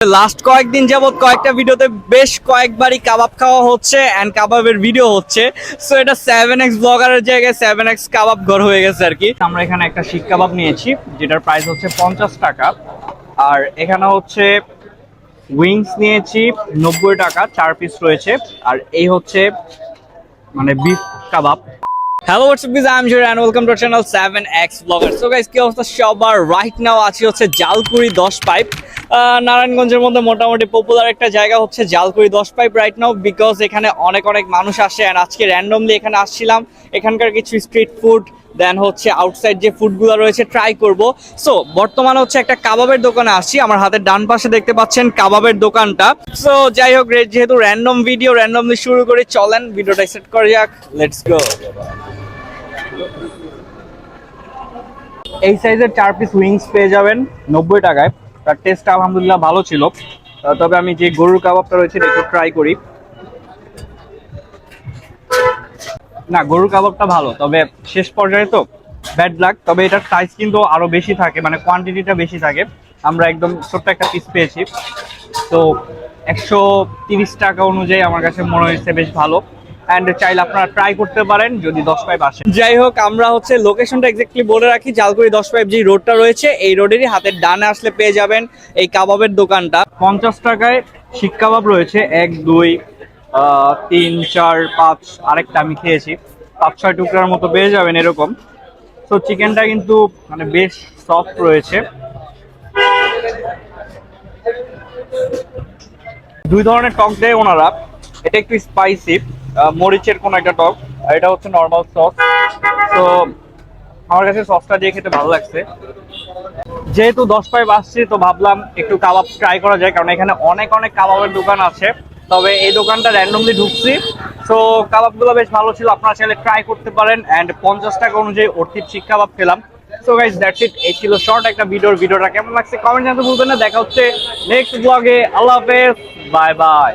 Last কয়েকদিন যাবত কয়েকটা ভিডিওতে বেশ কয়েকবারই কাবাব খাওয়া হচ্ছে এন্ড কাবাবের ভিডিও হচ্ছে। সো এটা 7x ব্লগারের জায়গায় 7x কাবাব ঘর হয়ে গেছে আর কি। আমরা এখানে একটা শিক কাবাব নিয়েছি যেটার প্রাইস হচ্ছে 50 টাকা। আর এখানে হচ্ছে উইংস নিয়েছি 90 টাকা, 4 পিস রয়েছে। আর এই হচ্ছে মানে beef kebab. Hello WhatsApp guys, I am Juri and welcome to channel 7x blogger. So guys, কি অবস্থা সবার? রাইট নাও আছি হচ্ছে জালকুড়ি 10 পাইপ। নারায়ণগঞ্জের মধ্যে মোটামুটি পপুলার একটা জায়গা হচ্ছে Jalkuri 10 pipe right now, because এখানে অনেক মানুষ আসে। অ্যান্ড আজকে র্যান্ডমলি এখানে আসছিলাম, এখানকার কিছু স্ট্রিট ফুড দেন হচ্ছে আউটসাইড যে ফুডগুলো রয়েছে ট্রাই করব। সো বর্তমানে হচ্ছে একটা কাবাবের দোকানে আসছি। আমার হাতের ডান পাশে দেখতে পাচ্ছেন কাবাবের দোকানটা। সো যাই হোক, যেহেতু র্যান্ডম ভিডিও র্যান্ডমলি শুরু করে, চলেন ভিডিওটা সেট করা যাক। Let's go. এই সাইজের 4 পিস উইংস পেয়ে যাবেন 90 টাকায়। তার টেস্ট আলহামদুলিল্লাহ ভালো ছিল। তবে আমি যে গরুর কাবাবটা রয়েছে একটু ট্রাই করি। না, গরুর কাবাবটা ভালো, তবে শেষ পর্যায়ে তো ব্যাড লাক। তবে এটার সাইজ কিন্তু আরো বেশি থাকে, মানে কোয়ান্টিটিটা বেশি থাকে। আমরা একদম ছোট্ট একটা পিস পেয়েছি, তো 130 টাকা অনুযায়ী আমার কাছে মনে হয়েছে বেশ ভালো। অ্যান্ড চাইলে আপনারা ট্রাই করতে পারেন যদি 10 পাইপ আসে। যাই হোক, আমরা হচ্ছে লোকেশনটা এক্স্যাক্টলি বলে রাখি। জালকুড়ি 10 পাইপ যে রোডটা রয়েছে, এই রোডেরই হাতের ডানে আসলে পেয়ে যাবেন এই কাবাবের দোকানটা। 50 টাকায় শিক কাবাব রয়েছে 1 2 3 4 5, আরেকটা আমি খেয়েছি 5-6 টুকরার মতো পেয়ে যাবেন এরকম। তো চিকেনটা কিন্তু মানে বেশ সফট রয়েছে। দুই ধরনের টক দেয় ওনারা, এটা একটু স্পাইসি, মরিচের কোন একটা টক, আর এটা হচ্ছে নর্মাল সস। তো আমার কাছে সসটা দিয়ে খেতে ভালো লাগছে। যেহেতু 10 পাইপ আসছি, তো ভাবলাম একটু কাবাব ট্রাই করা যায়, কারণ এখানে অনেক কাবাবের দোকান আছে। তবে এই দোকানটা র্যান্ডমলি ঢুকছি, তো কাবাবগুলো বেশ ভালো ছিল, আপনারা চাইলে ট্রাই করতে পারেন। অ্যান্ড 50 টাকা অনুযায়ী অর্থিত শিক কাবাব খেলাম। So guys, that's it. এই ছিল শর্ট একটা ভিডিওটা কেমন লাগছে কমেন্ট জানাতে ভুলবেন না। দেখা হচ্ছে নেক্সট ব্লগে। আল্লাহ হাফেজ, বাই বাই।